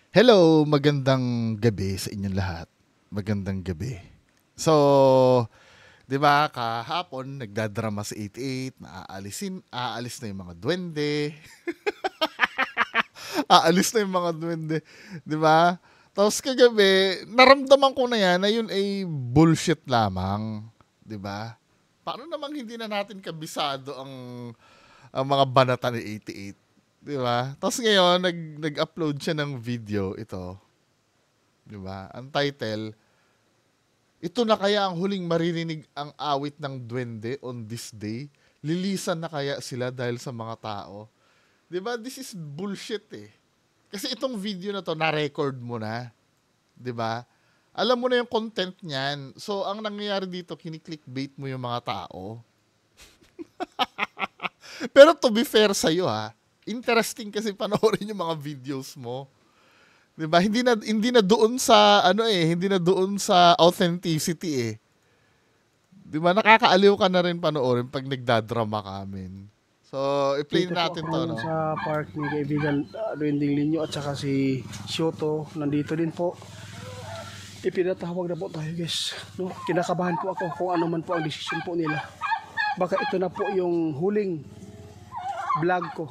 Hello, magandang gabi sa inyong lahat. Magandang gabi. So, 'di ba, kahapon nagdadrama sa 88, aalis na yung mga duwende, aalis na yung mga duwende, 'di ba? Tapos kagabi, naramdaman ko na yan na yun ay bullshit lamang, 'di ba? Paano namang hindi na natin kabisado ang mga banata ni 88, 'di ba? Tapos ngayon nag-upload siya ng video ito, 'di ba? Ang title, ito na kaya ang huling maririnig ang awit ng duwende on this day? Lilisan na kaya sila dahil sa mga tao? 'Di ba? This is bullshit eh. Kasi itong video na to, na-record mo na, 'di ba? Alam mo na yung content niyan. So ang nangyayari dito, kini-clickbait mo yung mga tao. Pero to be fair sa iyo ha, interesting kasi panoorin yung mga videos mo. 'Di ba? Hindi na doon sa hindi na doon sa authenticity eh. 'Di ba? Nakakaaliw ka na rin panoorin pag nagdadrama ka amin. So, i-play Dito po natin ako 'to, ngayon no. sa park ni kaibigan Duending Linyo at saka si Shoto. Nandito din po. Ipinatawag na po tayo guys. No? Kinakabahan po ako kung ano man po ang desisyon po nila. Baka ito na po yung huling vlog ko.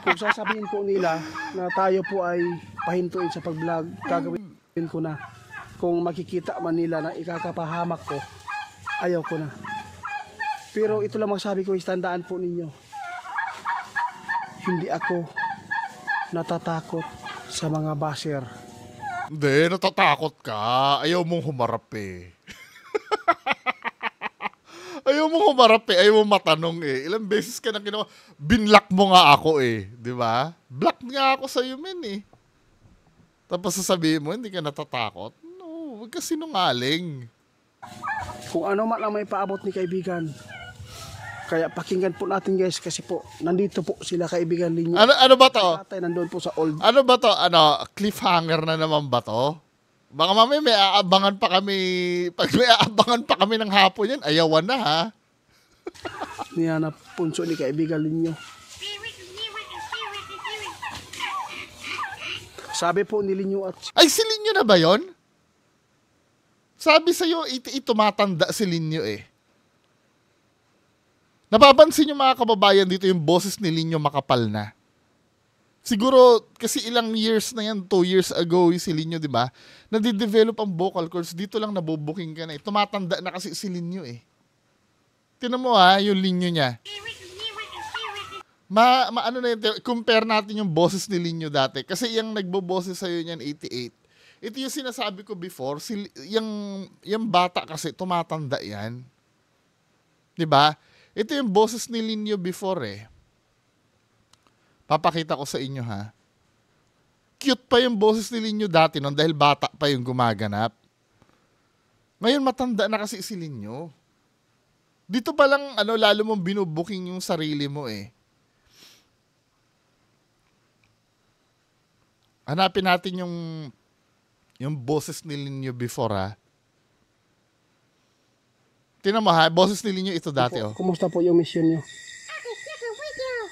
Kung sasabihin po nila na tayo po ay pahintuin sa pag-vlog, gagawin ko na. Kung makikita man nila na ikakapahamak ko, ayaw ko na. Pero ito lang masabi ko, tandaan po ninyo. Hindi ako natatakot sa mga basher. Hindi, natatakot ka. Ayaw mong humarap eh. Ayaw mong humarap eh. Ayaw mong matanong eh. Ilang beses ka na ginawa. Binlock mo nga ako eh. Di ba? Block nga ako sa'yo, men eh. Tapos sasabihin mo, hindi ka natatakot? No, huwag ka sinungaling. Kung ano man ang may paabot ni kaibigan. Kaya pakinggan po natin guys kasi po nandito po sila kaibigan ninyo. Ano ba to? Tatay nandun po sa old. Ano ba to? Cliffhanger na naman ba to? Baka mamaya may aabangan pa kami. Pag may aabangan pa kami ng hapon yan, ayawan na ha. Niya na punso ni kaibigan ninyo. Sabi po ni Linyo at Ay, si Linyo na ba yon? Sabi sa'yo, tumatanda si Linyo eh. Napapansin yung mga kababayan dito yung boses ni Linyo makapal na. Siguro, kasi ilang years na yan, 2 years ago si Linyo, di ba? Nadidevelop ang vocal cords, dito lang nabubuking ka na eh. Tumatanda na kasi si Linyo eh. Tinan mo ha, yung Linyo niya. Ano na yun, compare natin yung boses ni Linyo dati. Kasi yung nagboboses sa'yo niyan, 88. Ito yung sinasabi ko before, yung bata kasi, tumatanda yan. Di ba? Ito yung boses ni Linyo before eh. Papakita ko sa inyo ha. Cute pa yung boses ni Linyo dati noon dahil bata pa yung gumaganap. Ngayon matanda na kasi si Linyo. Dito pa lang lalo mong binubuking yung sarili mo eh. Hanapin natin yung boses ni Linyo before ha. Tingnan mo ha, boses ni Linyo ito dati oh. kumusta po yung mission nyo?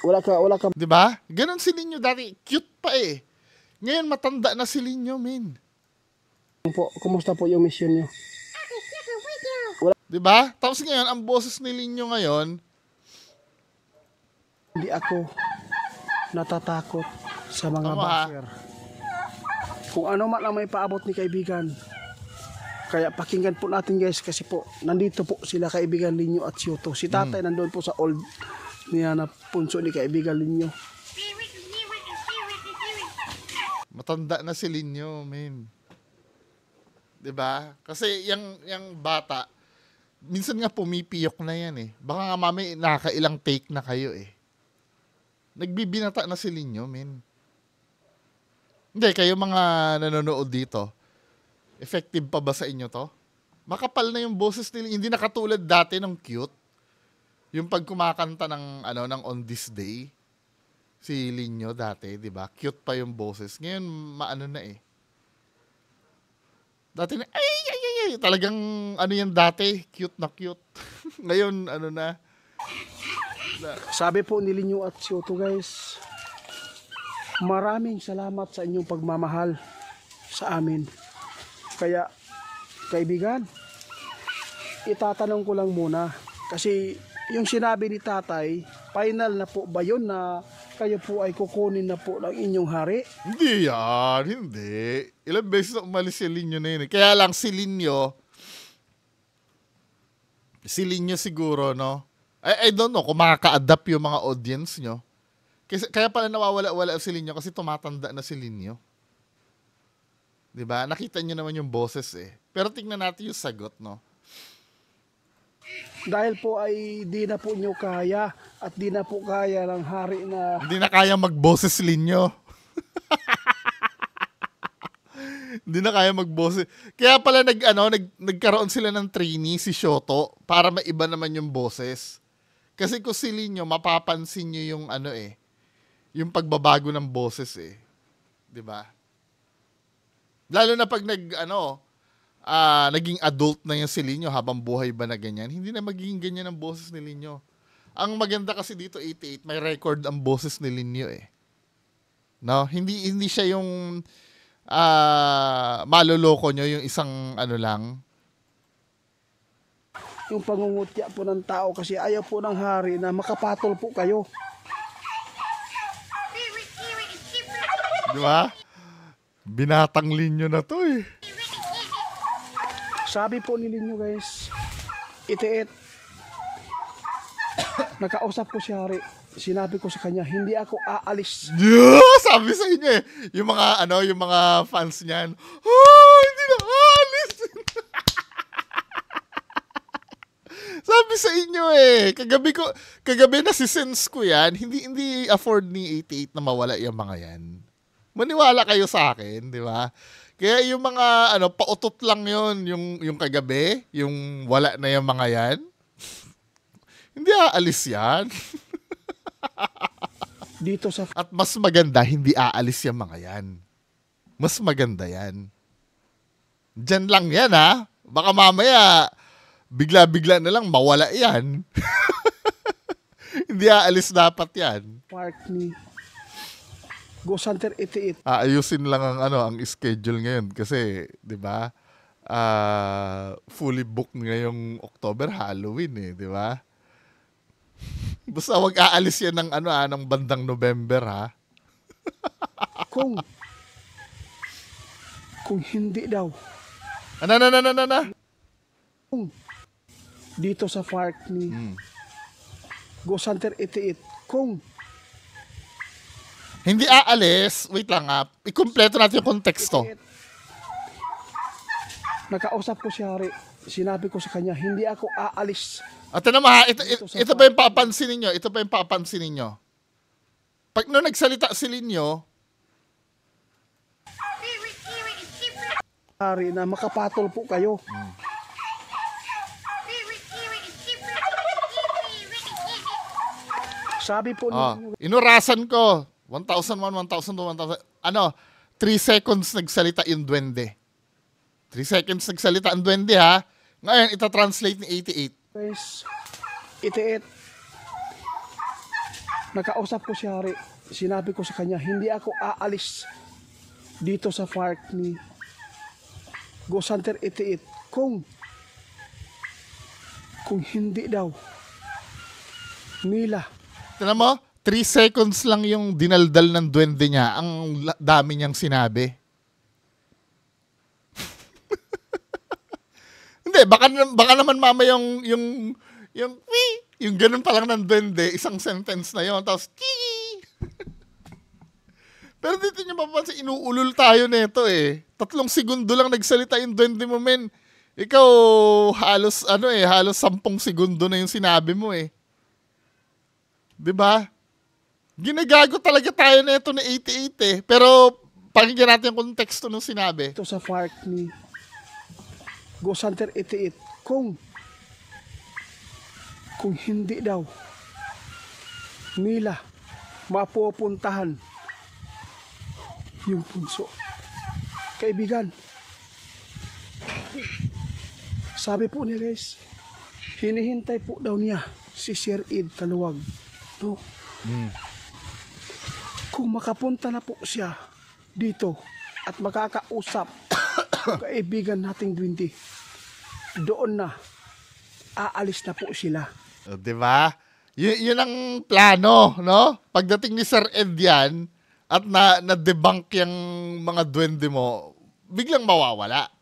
Wala ka. 'Di ba? Ganon si Linyo dati, cute pa eh. Ngayon matanda na si Linyo, men. Kumusta po yung mission nyo? 'Di ba? Tapos ngayon ang boses ni Linyo ngayon, Hindi ako natatakot sa mga basher. Kung ano man ang may paabot ni kaibigan. Kaya pakinggan po natin guys kasi po nandito po sila kaibigan Linyo at Shoto. Si tatay nandun po sa old niya na punso ni kaibigan Linyo. matanda na si Linyo, men. 'Di ba? Kasi yung bata, minsan nga pumipiyok na yan eh. Baka nga mami nakailang take na kayo eh. Nagbibinata na si Linyo, men. Hindi, kayo mga nanonood dito, effective pa ba sa inyo to? Makapal na yung boses nila, hindi na katulad dati ng cute. Yung pag kumakanta ng On This Day, si Linyo dati, 'di ba? Cute pa yung boses. Ngayon maano na eh. Dati na ay, talagang yan dati, cute na cute. Ngayon Sabi po ni Linyo at Shoto guys, Maraming salamat sa inyong pagmamahal sa amin. Kaya, kaibigan, itatanong ko lang muna. Kasi yung sinabi ni tatay, final na po ba yun na kayo po ay kukunin na po ng inyong hari? Hindi yan, hindi. Ilang beses na umalis si Linyo na yun. Kaya lang si Linyo siguro, no? I don't know kung makaka-adapt yung mga audience nyo. Kaya pala nawawala-wala si Linyo kasi tumatanda na si Linyo. Diba? Nakita nyo naman yung boses eh. Pero tingnan natin yung sagot, no? Dahil po ay di na po nyo kaya at di na po kaya ng hari na Hindi na kaya magboses Linyo. Hindi na kaya magboses. Kaya pala nagkaroon sila ng trainee si Shoto para maiba naman yung boses. Kasi kung si Linyo, mapapansin nyo yung yung pagbabago ng boses eh. 'Di ba? Lalo na pag naging adult na yung si Linyo habang buhay ba na ganyan, hindi na magiging ganyan ang boses ni Linyo. Ang maganda kasi dito 88, may record ang boses ni Linyo eh. No, hindi siya yung maloloko nyo yung isang lang. yung pangungutya po ng tao kasi ayaw po ng hari na makapatol po kayo. Di ba? Binatang Linyo na to eh. Sabi po ni Linyo guys, itiit. Nakausap ko si hari. Sinabi ko sa kanya, hindi ako aalis. Yeah, sabi sa inyo eh. Yung mga fans niyan, hindi na aalis. Sabi sa inyo eh. Kagabi na sense ko yan, hindi afford ni 88 na mawala yung mga yan. Maniwala kayo sa akin, di ba? Kaya yung mga pautot lang yon, yung kagabi, yung wala na yung mga yan. Hindi aalis yan. Dito sa At mas maganda, hindi aalis yung mga yan. Mas maganda yan. Diyan lang yan ha. Baka mamaya, bigla-bigla na lang mawala yan. Hindi aalis dapat yan. park ni Go Center 88. Ayusin lang ang schedule ngayon kasi, 'di ba? Fully booked ngayong October, Halloween eh, 'di ba? Basta wag aalis yan ng bandang November ha. Kung hindi daw kung dito sa park ni Go Center 88 kung Hindi aalis, wait lang ikumpleto natin yung konteksto. nakausap ko si hari. Sinabi ko sa kanya, hindi ako aalis. At naman ito pa yung papansin ninyo, Pag nagsalita si Linyo, Hari na makapatol po kayo. Sabi po ninyo, inurasan ko 1,001, 1,002, 1,000 3 seconds nagsalita yung duwende. 3 seconds nagsalita ang duwende ha. Ngayon ita-translate ni 88. guys, itiit. Nakausap ko si hari. Sinabi ko sa kanya, hindi ako aalis dito sa park ni Go Center 88 kung hindi daw nila. Tignan mo, 3 seconds lang yung dinaldal ng duwende niya. Ang dami niyang sinabi. Hindi, baka naman mama yung ganun pa lang ng duwende, isang sentence na yon, tapos Pero dito niyo mapapansin, inuulol tayo nito eh. 3 segundo lang nagsalita yung duwende mo, men. Ikaw, halos 10 segundo na yung sinabi mo eh. 'Di ba? Ginagago talaga tayo nito na 88 eh. Pero pakinggan natin yung konteksto ng sinabi. Ito sa park ni Go Center 88 kung hindi daw nila mapupuntahan yung punso. Kaibigan, sabi po niya guys, hinihintay po daw niya si Sir Ed Kaluwag. No? kung makapunta na po siya dito at makakausap ng kaibigan nating Duwende, doon na aalis na po sila. O, di ba? Yun ang plano, no? Pagdating ni Sir Ed yan, at na-debunk yung mga duwende mo, biglang mawawala.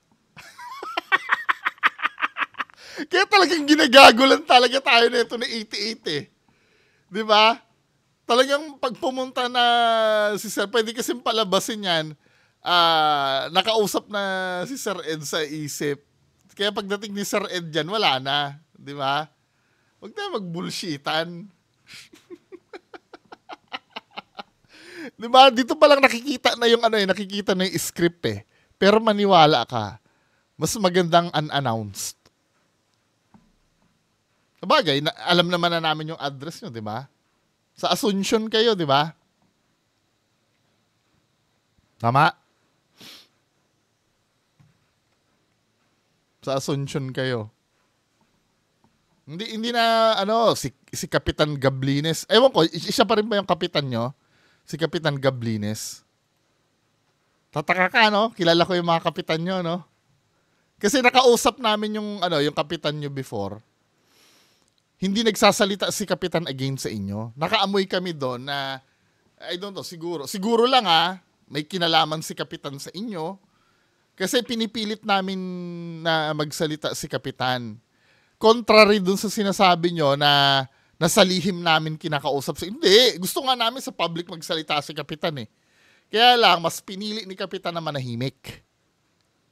Kaya talagang ginagagulan talaga tayo nito na 88 eh. Di ba? Talagang pag pumunta na si Sir, pwede kasing palabasin yan, nakausap na si Sir Ed sa isip. Kaya pagdating ni Sir Ed dyan, wala na. Di ba? Huwag tayo mag-bullshitan. Di ba? Dito pa lang nakikita na yung nakikita na yung script eh. Pero maniwala ka, mas magandang unannounced. Sabagay, alam naman na namin yung address nyo, di ba? Sa Asuncion kayo, di ba? Tama? Sa Asuncion kayo. Hindi na, si Kapitan Gablines. Ewan ko, siya pa rin ba yung kapitan nyo? Si Kapitan Gablines. Tataka ka, no? Kilala ko yung mga kapitan nyo, no? Kasi nakausap namin yung kapitan nyo before. Hindi nagsasalita si Kapitan against sa inyo. Nakaamoy kami doon na, I don't know, siguro lang may kinalaman si Kapitan sa inyo. Kasi pinipilit namin na magsalita si Kapitan. Contrary dun sa sinasabi nyo na nasa lihim namin kinakausap sa hindi, gusto nga namin sa public magsalita si Kapitan eh. Kaya lang, mas pinili ni Kapitan na manahimik.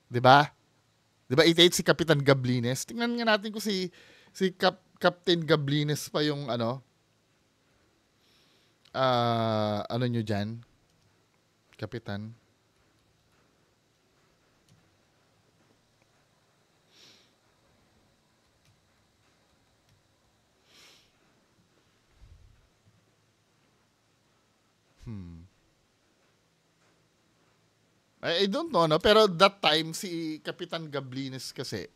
Diba? Diba, si Kapitan Gablines. Tingnan nga natin kung si Captain Gablines pa yung nyo dyan? Kapitan. I don't know, no? Pero that time, si Kapitan Gablines kasi,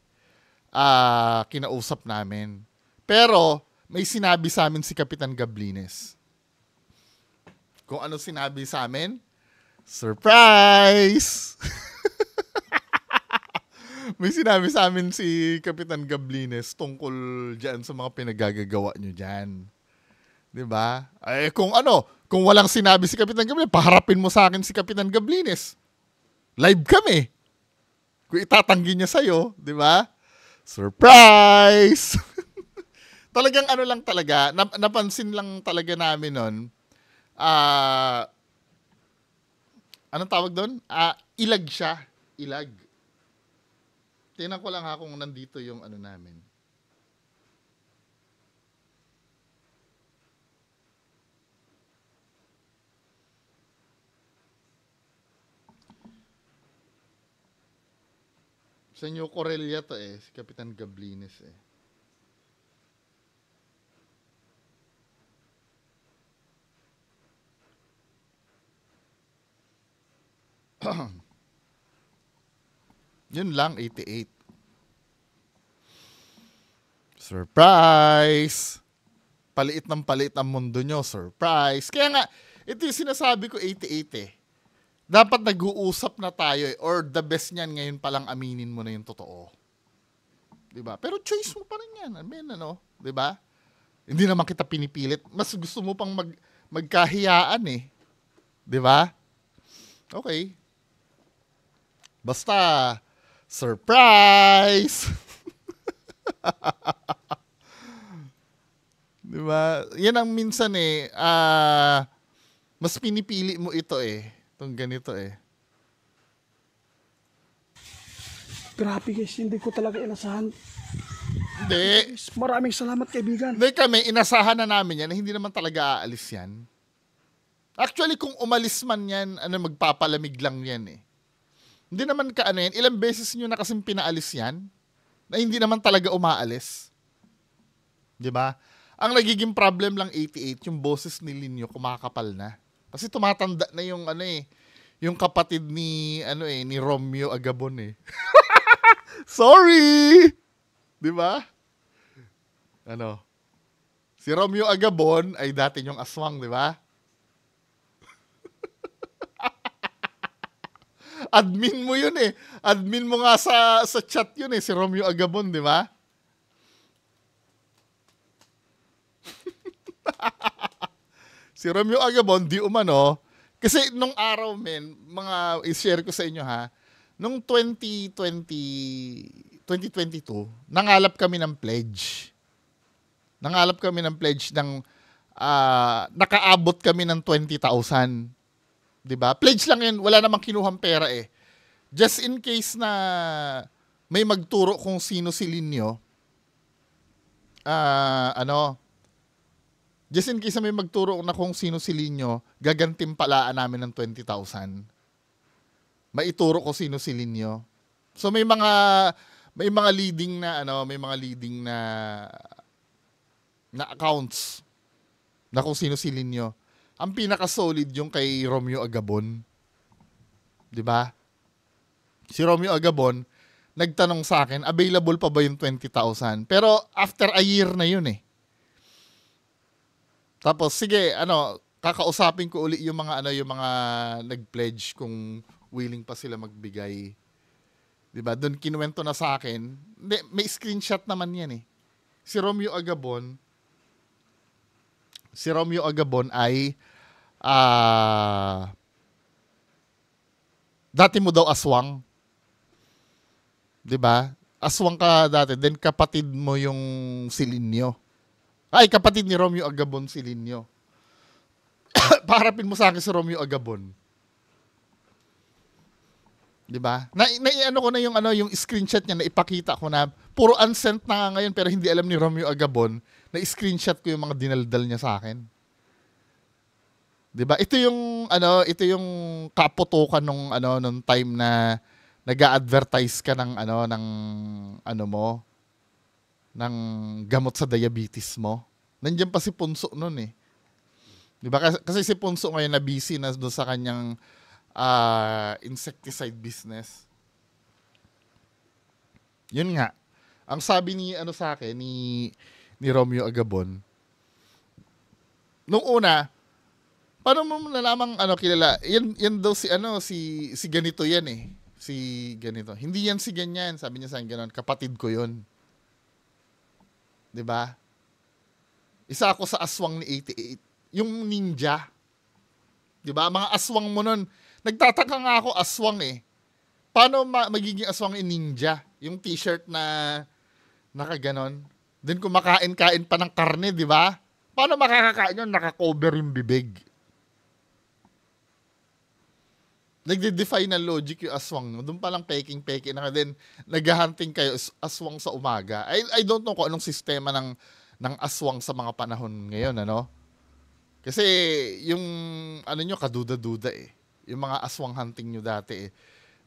kinausap namin. Pero, may sinabi sa amin si Kapitan Gablines. Kung ano sinabi sa amin? Surprise! May sinabi sa amin si Kapitan Gablines tungkol dyan sa mga pinagagagawa nyo dyan. Diba? Kung walang sinabi si Kapitan Gablines, paharapin mo sa akin si Kapitan Gablines. Live kami. Kung itatanggi niya sa'yo, di ba? Surprise! Talagang lang talaga, napansin lang talaga namin nun, anong tawag doon? Ilag siya. Ilag. Tingnan ko lang kung nandito yung namin. Sa New Corellia to si Kapitan Gablines Yun lang, 88. Surprise! Paliit ng paliit ang mundo nyo, surprise! Kaya nga, ito yung sinasabi ko, 88 Dapat nag-uusap na tayo or the best niyan ngayon palang aminin mo na yung totoo. 'Di ba? Pero choice mo pa rin 'yan. Amen, 'di ba? Hindi naman kita pinipilit. Mas gusto mo pang magkahiyaan 'Di ba? Okay. Basta surprise. 'Di ba? Yan ang minsan mas pinipili mo ito itong ganito Grabe guys, hindi ko talaga inasahan. Hindi. Maraming salamat kaibigan. Hindi kami, inasahan na namin yan na hindi naman talaga aalis yan. Actually, kung umalis man yan, magpapalamig lang yan Hindi naman yan. Ilang beses nyo na kasing pinaalis yan na hindi naman talaga umaalis. Diba? Ang nagiging problem lang 88, yung boses ni Linyo kumakapal na. Kasi tumatanda na yung yung kapatid ni ni Romeo Agabon Sorry. 'Di ba? Si Romeo Agabon ay dati yung aswang, 'di ba? Admin mo yun eh. Admin mo nga sa chat yun eh, si Romeo Agabon, di ba? Si Romeo Agabon, di umano. Kasi nung araw, men, mga i-share ko sa inyo ha, nung 2022, nangalap kami ng pledge. Nangalap kami ng pledge ng, nakaabot kami ng 20,000. Diba? Pledge lang yun, wala namang kinuhang pera eh. Just in case na may magturo kung sino si Linyo, just in case na may magturo na kung sino si Linyo, gagantimpalaan namin ng 20,000. Maituro ko sino si Linyo. So may mga leading na na accounts na kung sino si Linyo. Ang pinaka-solid yung kay Romeo Agabon. 'Di ba? Si Romeo Agabon nagtanong sa akin, available pa ba yung 20,000? Pero after a year na yun eh. Tapos sige, kakausapin ko uli yung mga nag-pledge kung willing pa sila magbigay. 'Di ba? Doon kinuwento na sa akin. Hindi, may screenshot naman 'yan eh. Si Romeo Agabon ay dati mo daw aswang. 'Di ba? Aswang ka dati, then kapatid mo yung si Linyo. Ay, kapatid ni Romeo Agabon si Linyo. Paharapin mo sa akin si Romeo Agabon. 'Di ba? Ano ko na yung screenshot niya na ipakita ko na puro unsent na nga ngayon pero hindi alam ni Romeo Agabon na screenshot ko yung mga dinaldal niya sa akin. 'Di ba? Ito yung kaputukan nung time na nag-a-advertise ka ng ng gamot sa diabetes mo. Nandiyan pa si Punso noon eh. 'Di ba? Kasi si Punso ngayon na busy na doon sa kanyang insecticide business. Yun nga. Ang sabi sa akin ni Romeo Agabon, nung una, paano mo nalamang kilala? Yan daw si ganito yan eh. Si ganito. Hindi yan si ganyan. Sabi niya sa akin gano'n, kapatid ko yun. 'Di ba? Isa ako sa aswang ni 88. Yung ninja. 'Di ba? Mga aswang mo nun. Nagtataka nga ako aswang eh. Paano magiging aswang ni ninja? Yung t-shirt na nakaganon. Then kumakain-kain pa ng karne, 'di ba? Paano makakakain yun? Naka-cover yung bibig. Nagde-defy ng logic yung aswang. No? Doon pa lang peking-peke na. Then naghahunting kayo aswang sa umaga. I don't know kung anong sistema ng aswang sa mga panahon ngayon, ano? Kasi yung nyo, kaduda-duda eh. Yung mga aswang hunting nyo dati eh.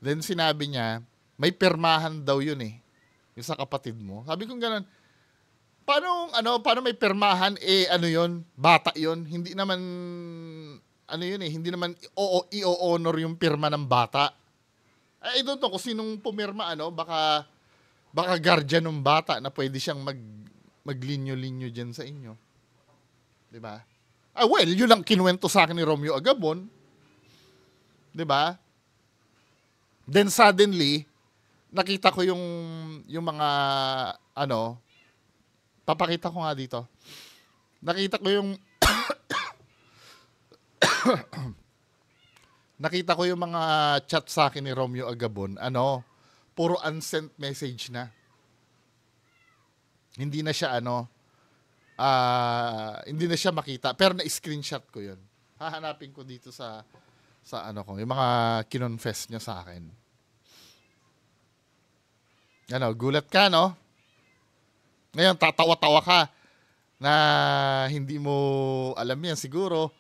Then sinabi niya, may permahan daw yun eh. Yung sa kapatid mo. Sabi ko gano'n, paano may permahan yun, bata yun. Hindi naman yun eh, hindi naman i-honor yung pirma ng bata. I don't know kung sinong pumirma baka guardian ng bata na pwede siyang maglinyo-linyo diyan sa inyo. 'Di ba? Well, yun lang kinuwento sa akin ni Romeo Agabon. 'Di ba? Then suddenly, nakita ko yung mga papakita ko nga dito. Nakita ko yung mga chat sa akin ni Romeo Agabon. Puro unsent message na. Hindi na siya hindi na siya makita. Pero na-screenshot ko yun. Hahanapin ko dito sa yung mga kinonfess niya sa akin. Gulat ka, no? Ngayon, tatawa-tawa ka na hindi mo alam yan siguro.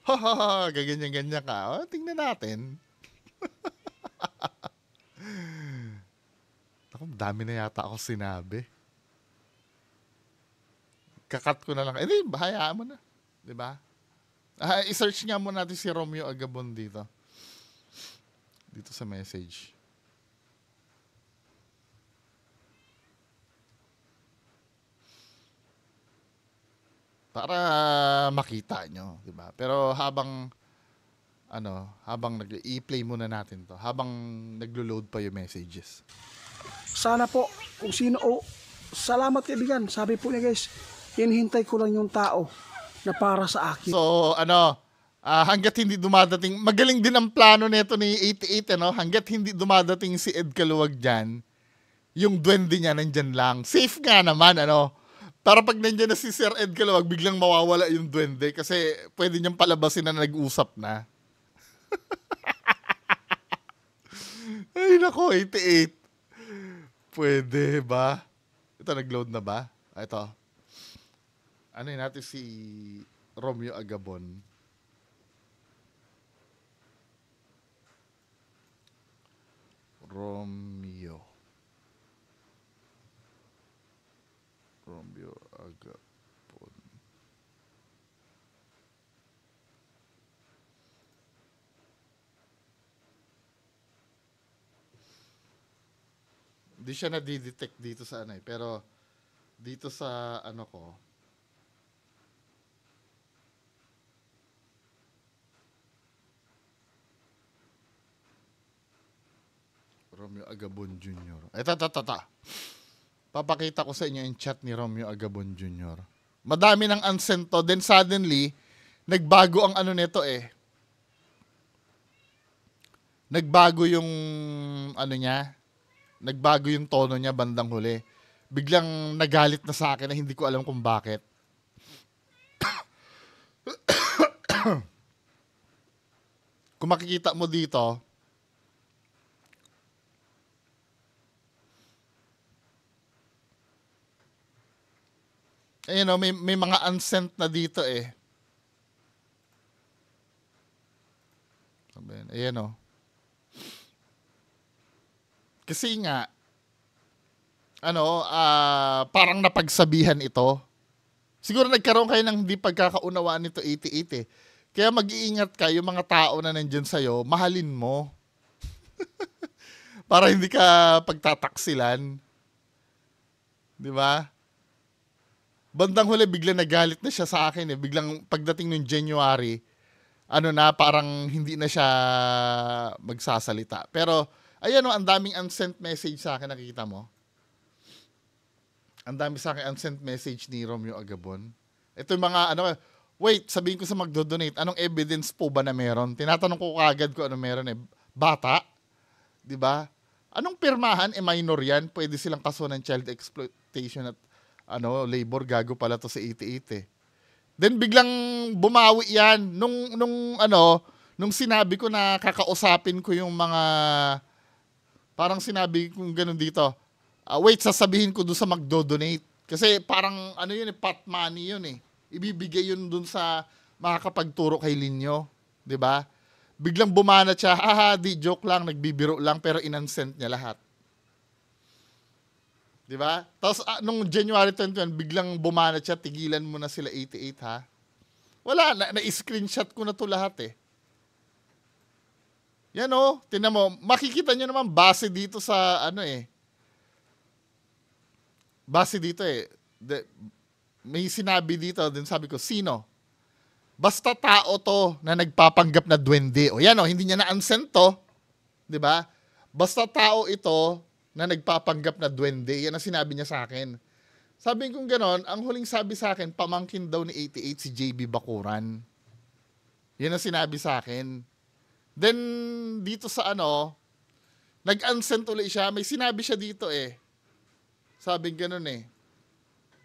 Gaganyan-ganyan ka. Tingnan natin. Dami na yata ako sinabi. Kakat ko na lang. Di, hayaan mo na. Diba? I-search nga muna natin si Romeo Agabon dito. Dito sa message. Para makita nyo, 'di ba? Pero habang habang i-play muna natin to. Habang naglo-load pa yung messages. Sana po, kung sino, salamat kaibigan. Sabi po niya guys, hinihintay ko lang yung tao na para sa akin. So, hanggat hindi dumadating, magaling din ang plano nito ni 88, hanggat hindi dumadating si Ed Kaluwag dyan, yung duwende niya nandyan lang. Safe nga naman, Para pag nandyan na si Sir Ed Kaluwag, biglang mawawala yung duwende kasi pwede niyang palabasin na nag-usap na. Ay, nako, 88. Pwede ba? Ito, nag-load na ba? Ito. Ano yun natin si Romeo Agabon. Romeo Agapon. Hindi siya na-detect dito sa pero dito sa ko. Romeo Agabon Jr. Ito. Papakita ko sa inyo yung chat ni Romeo Agabon Jr. Madami ng unsent to. Then suddenly, nagbago ang nito Nagbago yung niya. Nagbago yung tono niya bandang huli. Biglang nagalit na sa akin na hindi ko alam kung bakit. Kung makikita mo dito, ayun may mga unsent na dito Ayan Kasi nga, parang napagsabihan ito. Siguro nagkaroon kayo ng hindi pagkakaunawaan nito 88 Kaya mag-iingat ka, yung mga tao na nandyan sa'yo, mahalin mo. Para hindi ka pagtataksilan. Di ba? Bandang huli, biglang nagalit na siya sa akin Biglang pagdating ng January, parang hindi na siya magsasalita. Pero, ayan ang daming unsent message sa akin, nakikita mo? Ang dami sa akin unsent message ni Romeo Agabon. Ito yung mga, wait, sabihin ko sa magdo-donate, anong evidence po ba na meron? Tinatanong ko kagad ko ano meron Bata? Di ba? Anong pirmahan? Minor yan? Pwede silang kasuhan ng child exploitation at labor, gago pala to sa 88 Then biglang bumawi yan nung sinabi ko na kakausapin ko yung mga parang sinabi ko ganun dito. Wait, sasabihin ko doon sa magdo-donate. Kasi parang pot money yun Ibibigay yun doon sa makakapagturo kay Linyo, 'di ba? Biglang bumanat siya, di joke lang, nagbibiro lang pero inansent niya lahat. Di ba? Tapos nung January 21, biglang bumanat siya, tigilan mo na sila 88 ha. Wala, na-screenshot ko na to lahat Yan tinan mo, makikita nyo naman base dito sa Base dito may sinabi dito, din sabi ko, sino? Basta tao to na nagpapanggap na duwende. O yan hindi niya na-unsent to. Di ba? Basta tao ito na nagpapanggap na duwende. Yan ang sinabi niya sa akin. Sabi kong ganon, ang huling sabi sa akin, pamangkin daw ni 88 si JB Bakuran. Yan ang sinabi sa akin. Then, dito sa nag-unsent ulit siya. May sinabi siya dito Sabi ganon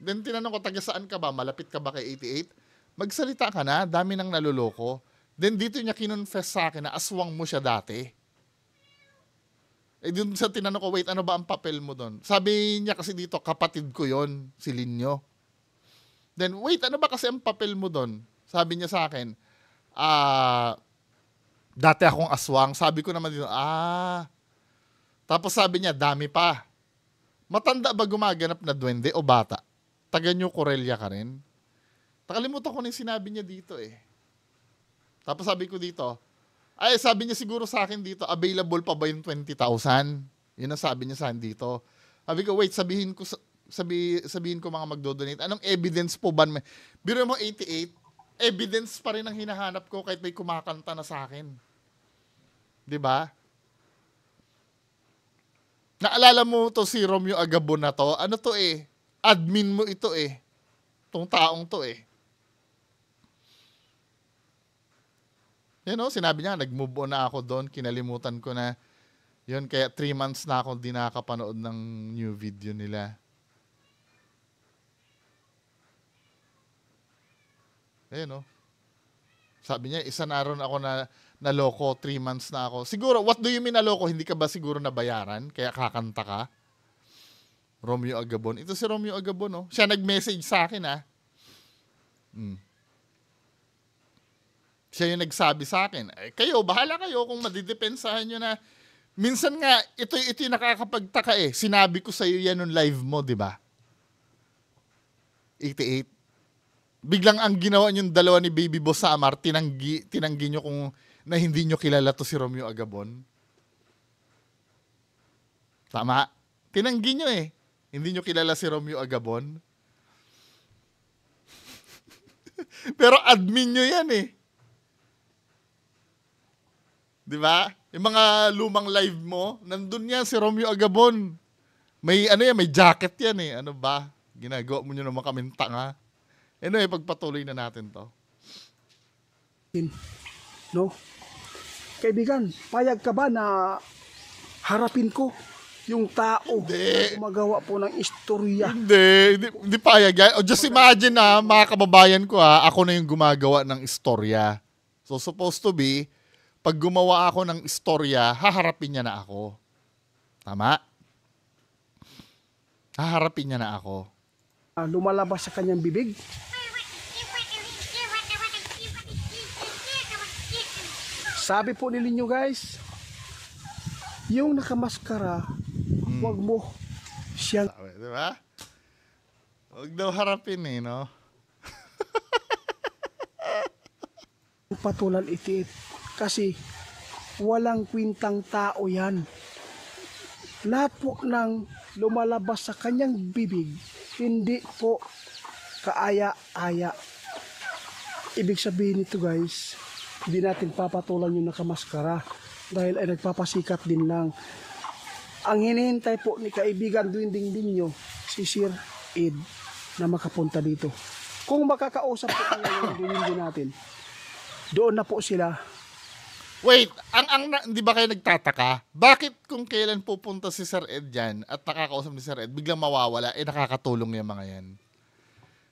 Then, tinanong ko, taga saan ka ba? Malapit ka ba kay 88? Magsalita ka na, dami nang naluloko. Then, dito niya kinonfess sa akin na aswang mo siya dati. Dun sa tinanong ko, wait, ano ba ang papel mo doon? Sabi niya kasi dito, kapatid ko yon si Linyo. Then, wait, ano ba kasi ang papel mo doon? Sabi niya sa akin, dati akong aswang. Sabi ko naman dito, Tapos sabi niya, dami pa. Matanda ba gumaganap na duwende o bata? Taga New Corellia ka rin? Nakalimutan ko na yung sinabi niya dito Tapos sabi ko dito, sabi niya siguro sa akin dito, available pa ba yung 20,000? Yun ang sabi niya sa akin dito. Sabi ko, wait, sabihin ko mga magdo-donate. Anong evidence po ba? Biro mo 88, evidence pa rin ang hinahanap ko kahit may kumakanta na sa akin. 'Di ba? Naalala mo to si Romeo Agabon na to? Ano to eh? Admin mo ito eh. Tong taong to eh. Sinabi niya, nag-move on na ako doon. Kinalimutan ko na. Yun, kaya 3 months na ako di nakakapanood ng new video nila. Sabi niya, isa na ron ako na naloko, 3 months na ako. Siguro, what do you mean naloko? Hindi ka ba siguro nabayaran? Kaya kakanta ka? Romeo Agabon. Ito si Romeo Agabon, no? Siya nag-message sa akin, ha? Siya yung nagsabi sa akin, kayo, bahala kayo kung madidepensahan nyo na. Minsan nga, ito yung nakakapagtaka eh. Sinabi ko sa'yo yan nung live mo, di ba? 88. Biglang ang ginawa niyong dalawa ni Baby Boss Samar, tinanggi nyo kung na hindi nyo kilala to si Romeo Agabon. Tama? Tinanggi nyo eh. Hindi nyo kilala si Romeo Agabon. Pero admin nyo yan eh. Di ba? Yung mga lumang live mo, nandun yan si Romeo Agabon. May may jacket yan eh. Ano ba? Ginagawa mo nyo naman kaming tanga. Pagpatuloy na natin to. No? Kaibigan, payag ka ba na harapin ko yung tao na gumagawa po ng istorya? Hindi payag yan. O just imagine na, mga kababayan ko ako na yung gumagawa ng istorya. So supposed to be, pag gumawa ako ng istorya, haharapin niya na ako. Tama? Haharapin niya na ako. Lumalabas sa kanyang bibig. Sabi po ninyo guys, yung nakamaskara, wag mo siyang... Diba? Huwag daw harapin eh, no? Patulan itiit. Kasi walang kwintang tao yan. Lahat po ng lumalabas sa kanyang bibig, hindi po kaaya-aya. Ibig sabihin nito guys, hindi natin papatulan yung nakamaskara dahil ay nagpapasikat din lang. Ang hinihintay po ni kaibigan Dwinding Dinyo, si Sir Ed, na makapunta dito. Kung makakausap po ang Dwinding natin, doon na po sila. Wait, hindi ba kayo nagtataka? Bakit kung kailan pupunta si Sir Ed dyan at nakakausap ni Sir Ed, biglang mawawala, nakakatulong yung mga yan?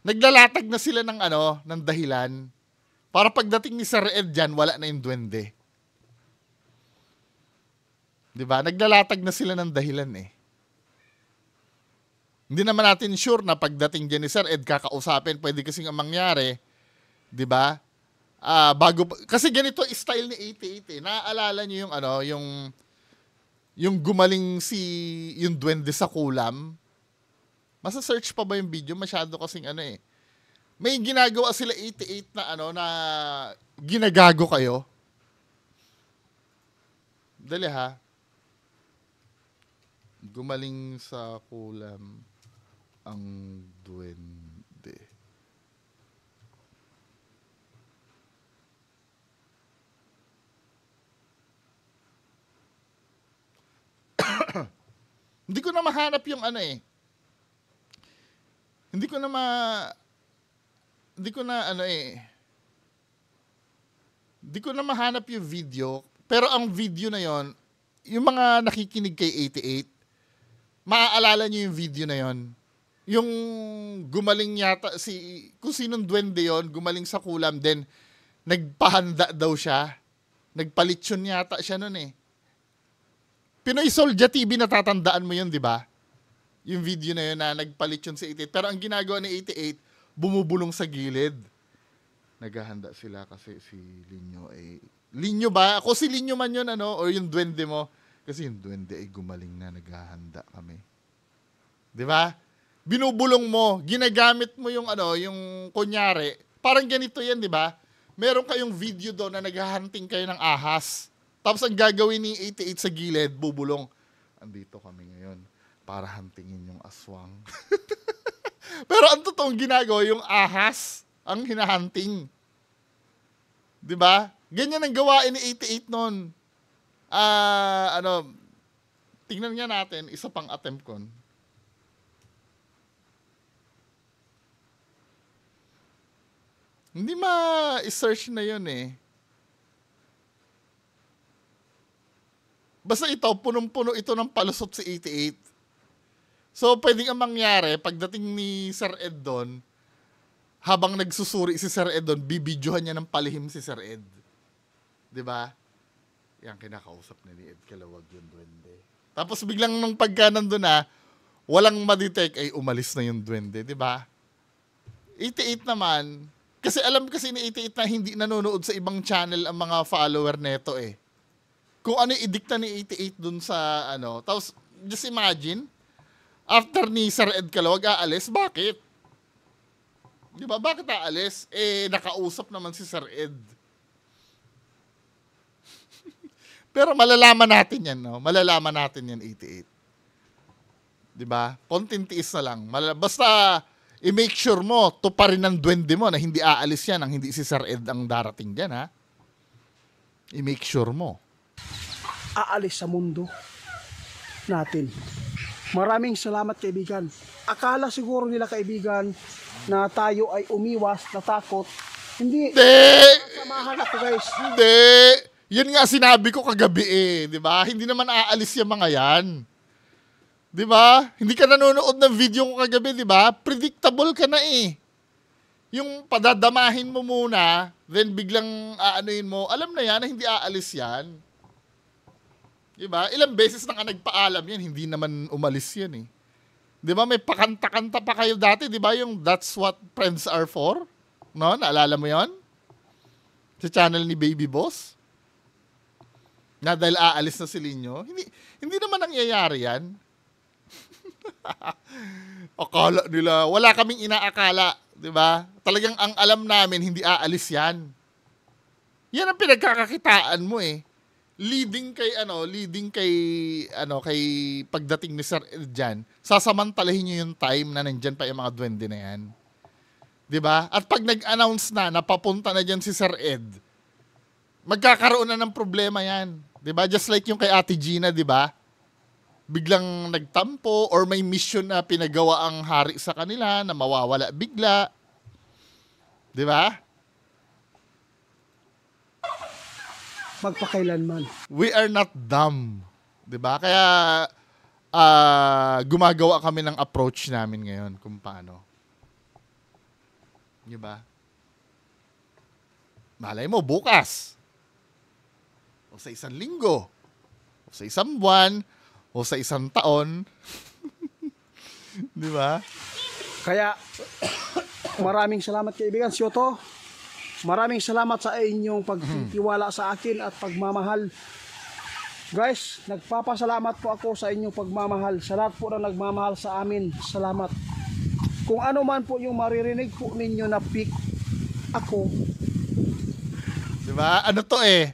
Naglalatag na sila ng dahilan para pagdating ni Sir Ed dyan, wala na yung duwende. Diba? Naglalatag na sila ng dahilan eh. Hindi naman natin sure na pagdating dyan ni Sir Ed, kakausapin, pwede kasing ang mangyari. Diba? Kasi ganito style ni 88 eh. Naaalala niyo yung gumaling yung duwende sa kulam? Masa-search pa ba yung video? Masyado kasing eh. May ginagawa sila 88 na na ginagago kayo. Dali ha. Gumaling sa kulam ang duwende. Hindi ko na mahanap yung Hindi ko na mahanap yung video. Pero ang video na yon, yung mga nakikinig kay 88, maaalala nyo yung video na yon. Yung gumaling yata, kung sinong duwende yon, gumaling sa kulam, then nagpahanda daw siya. Nagpalitsyon yata siya nun eh. Pinoy Soldier TV, natatandaan mo yun, di ba? Yung video na yun na nagpalitsyon si 88. Pero ang ginagawa ni 88, bumubulong sa gilid. Naghahanda sila kasi si Linyo ay... Linyo ba? Ako si Linyo man yun, o yung duwende mo. Kasi yung duwende ay gumaling na, naghahanda kami. Di ba? Binubulong mo, ginagamit mo yung yung kunyari. Parang ganito yan, di ba? Meron kayong video doon na naghahunting kayo ng ahas. Tapos ang gagawin ni 88 sa gilid, bubulong. Andito kami ngayon para huntingin yung aswang. Pero ang totoong ginagawa, yung ahas ang hinahunting. 'Di ba? Ganyan ang gawain ni 88 noon. Tingnan nga natin, isa pang attempt kon. Hindi ma-search na yun eh. Basta ito, punong-puno ito ng palusot si 88. So, pwedeng ang mangyari, pagdating ni Sir Ed doon, habang nagsusuri si Sir Ed doon, bibidyohan niya ng palihim si Sir Ed. 'Di ba? Yan, kinakausap na ni Ed Kalawag yung duwende. Tapos biglang nung pagka nandun na, walang madetect, ay umalis na yung duwende, 'di ba? 88 naman, kasi alam kasi ni 88 na hindi nanonood sa ibang channel ang mga follower neto eh. Kung ano yung idikta ni 88 dun sa ano. Tapos, just imagine, after ni Sir Ed Kalawag aalis, bakit? Di ba? Bakit aalis? Eh, nakausap naman si Sir Ed. Pero malalaman natin yan, no? Malalaman natin yan, 88. Di ba? Konting tiis na lang. Basta, i-make sure mo, to pa rin ng duwende mo na hindi aalis yan ang hindi si Sir Ed ang darating dyan, ha? I-make sure mo. Aalis sa mundo natin. Maraming salamat, kaibigan. Akala siguro nila, kaibigan, na tayo ay umiwas, natakot. Hindi. Samahan ako, guys. Hindi. Yun nga sinabi ko kagabi eh, di ba? Hindi naman aalis yung mga yan. Di ba? Hindi ka nanonood ng video ko kagabi, di ba? Predictable ka na eh. Yung padadamahin mo muna, then biglang aanuin mo, alam na yan na hindi aalis yan. Di ba? Ilang beses na ka nagpaalam yan, hindi naman umalis yan eh. Di ba? May pakanta-kanta pa kayo dati, di ba? Yung That's What Friends Are For? No? Naalala mo yon? Sa channel ni Baby Boss? Na dahil aalis na si Lino? Hindi naman nangyayari yan. Akala nila, wala kaming inaakala. Di ba? Talagang ang alam namin, hindi aalis yan. Yan ang pinagkakakitaan mo eh. Leading kay pagdating ni Sir Ed dyan, sasamantalahin nyo yung time na nandyan pa yung mga duwende na yan. Diba? At pag nag-announce na papunta na dyan si Sir Ed, magkakaroon na ng problema yan. Diba? Just like yung kay Ate Gina, diba? Biglang nagtampo or may mission na pinagawa ang hari sa kanila na mawawala bigla. Diba? Magpakailanman. We are not dumb. 'Di ba? Kaya gumagawa kami ng approach namin ngayon kung paano. 'Di ba? Malay mo bukas. O sa isang linggo. O sa isang buwan. O sa isang taon. 'Di ba? Kaya maraming salamat, kaibigan Sioto. Maraming salamat sa inyong pagtitiwala sa akin at pagmamahal. Guys, nagpapasalamat po ako sa inyong pagmamahal. Sa lahat po na nagmamahal sa amin, salamat. Kung ano man po yung maririnig po ninyo na pick ako. Diba? Ano to eh?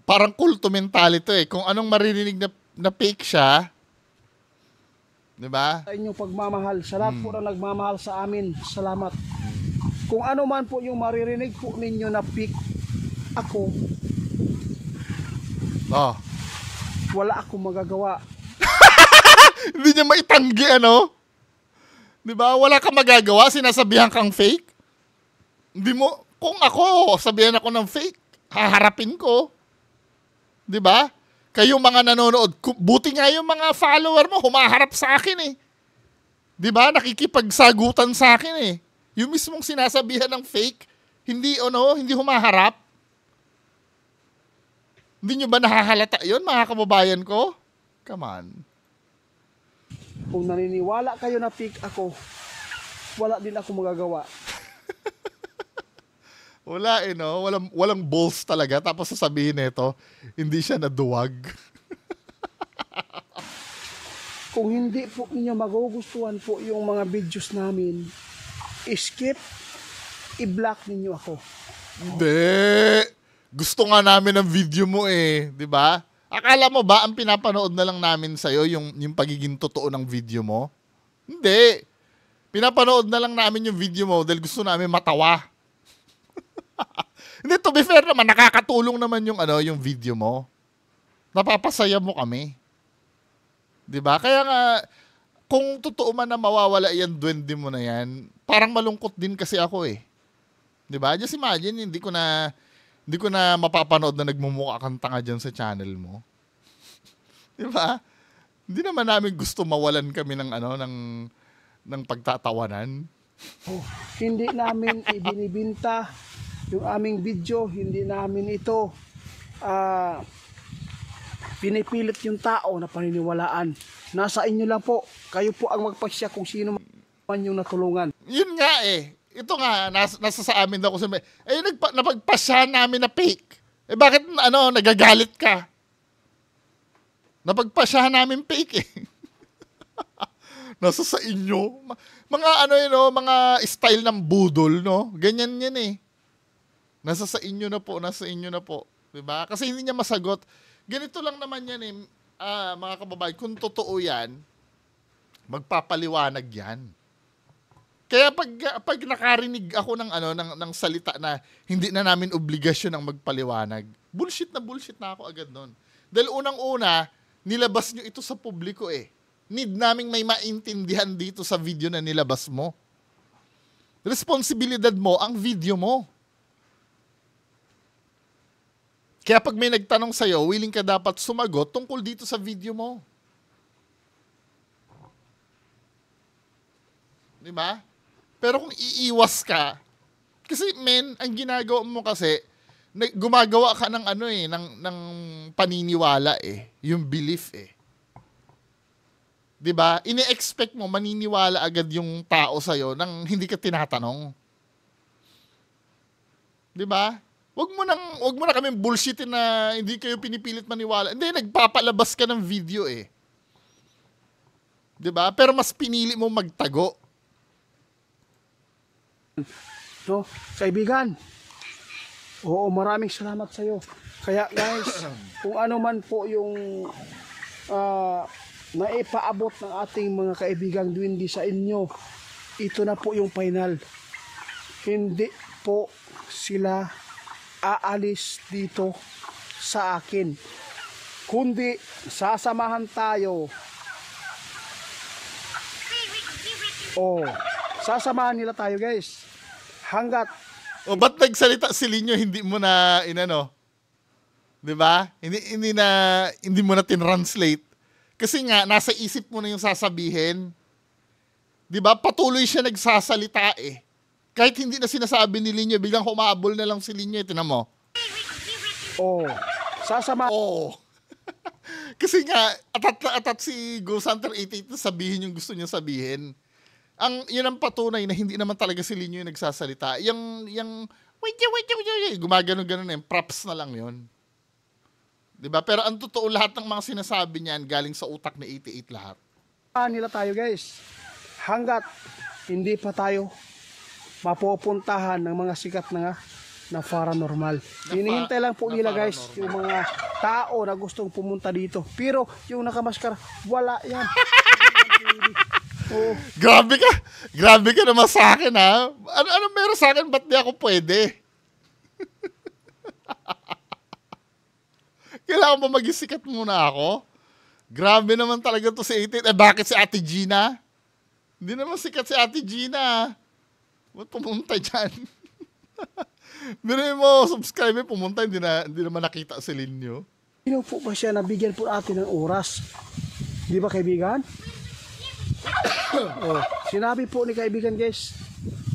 Parang kulto mentality to eh. Kung anong maririnig na fake siya, diba? Sa inyong pagmamahal. Sa lahat po na nagmamahal sa amin, salamat. Kung ano man po yung maririnig po ninyo na pick ako, wala akong magagawa. Hindi niya maitanggi, ano? Di ba? Wala kang magagawa, sinasabihan kang fake. Hindi mo, kung ako, sabihan ako ng fake, haharapin ko. Di ba? Kayong mga nanonood, buti nga yung mga follower mo, humaharap sa akin eh. Di ba? Nakikipagsagutan sa akin eh. Yung mismong sinasabihan ng fake, hindi humaharap. Hindi nyo ba nahahalata yun, mga kababayan ko? Come on. Kung naniniwala kayo na fake ako, wala din ako magagawa. Wala eh, no? Walang balls talaga. Tapos sasabihin nito, hindi siya naduwag. Kung hindi po ninyo magugustuhan po yung mga videos namin, skip, i-block ninyo ako. Hindi. Gusto nga namin ng video mo eh, 'di ba? Akala mo ba ang pinapanood na lang namin sa iyo yung pagiging totoo ng video mo? Hindi. Pinapanood na lang namin yung video mo dahil gusto namin matawa. Hindi, to be fair naman, nakakatulong naman yung yung video mo. Napapasaya mo kami. 'Di ba? Kaya nga kung totoo man na mawawala yan duwende mo na yan, parang malungkot din kasi ako eh. 'Di ba? Just imagine, hindi ko na mapapanood na nagmumukha kang tanga dyan sa channel mo. 'Di ba? Hindi naman namin gusto mawalan kami ng ng pagtatawanan. Oh, hindi namin ibinibinta yung aming video, hindi namin ito pinipilit yung tao na paniniwalaan. Nasa inyo lang po. Kayo po ang magpasya kung sino man yung natulungan. Yun nga eh. Ito nga, nasa sa amin daw ko sabi, napagpasyahan namin na fake. Bakit nagagalit ka? Napagpasyahan namin fake eh. Nasa sa inyo. Mga mga style ng budol, no? Ganyan yan eh. Nasa sa inyo na po, nasa inyo na po. Diba? Kasi hindi niya masagot. Ganito lang naman yan eh, mga kababayan. Kung totoo yan, magpapaliwanag yan. Kaya pag nakarinig ako ng salita na hindi na namin obligasyon ang magpaliwanag, bullshit na ako agad noon. Dahil unang-una, nilabas nyo ito sa publiko eh. Need naming may maintindihan dito sa video na nilabas mo. Responsibilidad mo ang video mo. Kaya pag may nagtanong sa'yo, willing ka dapat sumagot tungkol dito sa video mo. Di ba? Pero kung iiwas ka, kasi ang ginagawa mo kasi, gumagawa ka ng ng paniniwala eh. Yung belief eh. Di ba? Ini-expect mo, maniniwala agad yung tao sa'yo nang hindi ka tinatanong. Di ba? Wag mo na kami bullshitin na hindi kayo pinipilit maniwala. Hindi, nagpapalabas ka ng video eh. 'Di ba? Pero mas pinili mo magtago. No, kaibigan. Oo, maraming salamat sa iyo. Kaya guys, kung ano man po yung naipaabot ng ating mga kaibigang Duwende sa inyo, ito na po yung final. Hindi po sila aalis dito sa akin, kundi sasamahan tayo. Sasamahan nila tayo guys hanggat ba't nagsalita si Linyo, hindi mo na inano? 'Di ba? Hindi mo na tinranslate. Kasi nga nasa isip mo na yung sasabihin. 'Di ba? Patuloy siya nagsasalita eh. Kahit hindi na sinasabi ni Linyo, biglang humabol na lang si Linyo. Tinan mo. Sasama. Kasi nga, atat si Ghost Hunter 88 na sabihin yung gusto niya sabihin. Yun ang patunay na hindi naman talaga si Linyo yung nagsasalita. Wait, gumagano-gano na yun. Props na lang yun. Diba? Pero ang totoo, lahat ng mga sinasabi niyan galing sa utak ni 88 lahat. Nila tayo guys. Hanggat hindi pa tayo mapupuntahan ng mga sikat na paranormal. Hinihintay lang po nila guys yung mga tao na gustong pumunta dito. Pero yung nakamaskara, wala yan. Grabe ka naman sa akin ha. Ano meron sa akin? Ba't di ako pwede? Kailangan ba maging sikat muna ako? Grabe naman talaga to si 88. Bakit si Ate Gina? Hindi naman sikat si Ate Gina. Ba't pumunta dyan? Binuhin mo, subscribe, pumunta, hindi naman nakita si Linyo. Sino po ba siya nabigyan po natin ng oras? Di ba kaibigan? Sinabi po ni kaibigan guys,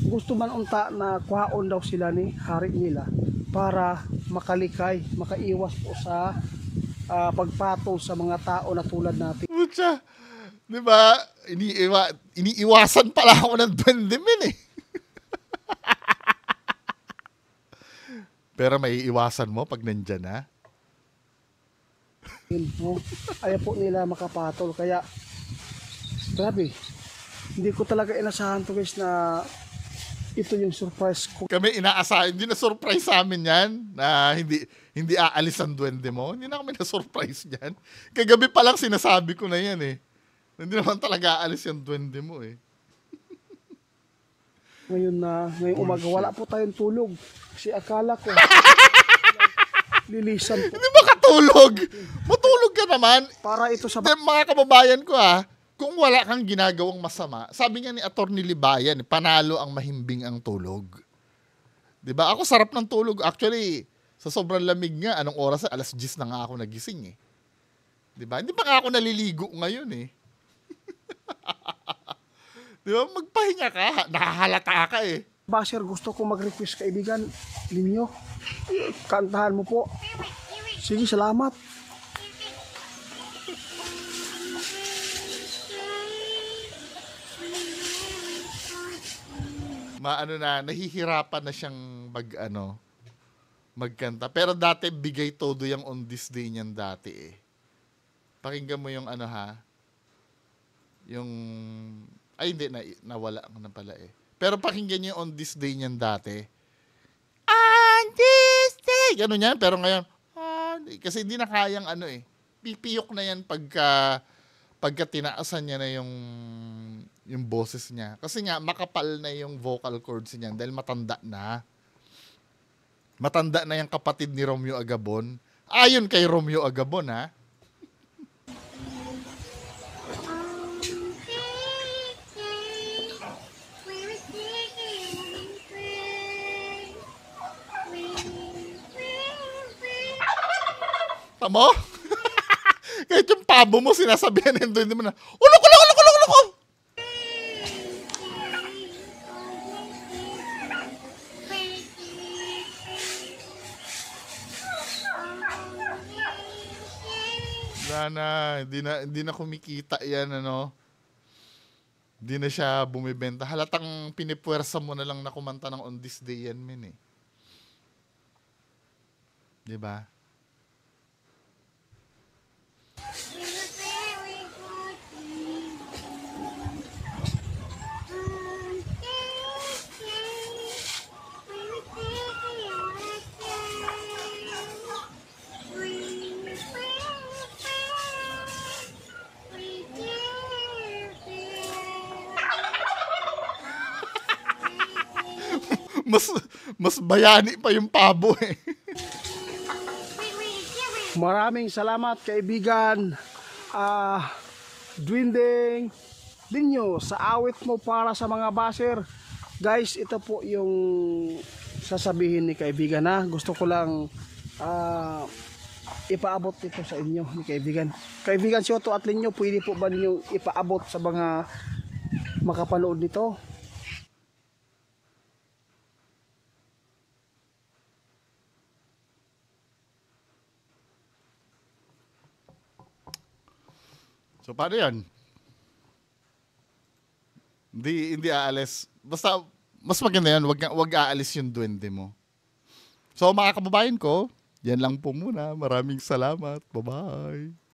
gusto man unta na kuhaon daw sila ni hari nila para makaiwas po sa pagpatol sa mga tao na tulad natin. Butya, di ba? Iniiwasan pala ako ng duwende eh. Pero may iwasan mo pag nandyan na. Ayaw po nila makapatol. Kaya, grabe. Hindi ko talaga inasahan to guys na ito yung surprise ko. Kami inaasahan, hindi na surprise sa amin yan. Na hindi aalis ang duwende mo. Hindi na kami na surprise yan. Kagabi pa lang sinasabi ko na yan eh. Hindi naman talaga aalis yung duwende mo eh. Ngayong umaga, wala po tayong tulog. Kasi akala ko, lilisan po. Hindi ba katulog? Matulog ka naman. Para ito sa... Mga kababayan ko kung wala kang ginagawang masama, sabi nga ni Atty. Libayan, panalo ang mahimbing ang tulog. 'Di ba? Ako sarap ng tulog. Actually, sa sobrang lamig nga, anong oras? Alas 10 na nga ako nagising 'Di ba? Hindi pa nga ako naliligo ngayon 'Di ba? Magpahinga ka, nakahalata ka Basher, gusto ko mag-request kaibigan ninyo. Kantahan mo po. Sige, salamat. Nahihirapan na siyang magkanta. Pero dati bigay todo yung On This Day niyan dati Pakinggan mo yung yung ay hindi nawala na pala Pero pakinggan niyo yung On This Day niyan dati. On this day. Ganun yan. Pero ngayon, kasi hindi na kayang pipiyok na yan pagka tinaasan niya na yung boses niya. Kasi nga, makapal na yung vocal cords niya dahil matanda na. Matanda na yung kapatid ni Romeo Agabon. Ayon kay Romeo Agabon, Tamo? Kahit yung pabo mo, sinasabihan nito, hindi mo na, ulok, ulok, ulok, ulok, ulok! Hindi na kumikita yan, Hindi na siya bumibenta. Halatang pinipwersa mo na lang na kumanta ng On This Day yan, men, Diba? Mas bayani pa yung pabo Maraming salamat kaibigan Dwinding Linyo sa awit mo para sa mga basher. Guys, ito po yung sasabihin ni kaibigan gusto ko lang ipaabot ito sa inyo ni kaibigan. Kaibigan Shoto at Linyo, pwede po ba ninyo ipaabot sa mga makapanood nito? So, paano yan? Hindi aalis. Basta, mas maganda yan. Wag aalis yung duwende mo. So, mga kababayan ko, yan lang po muna. Maraming salamat. Bye-bye.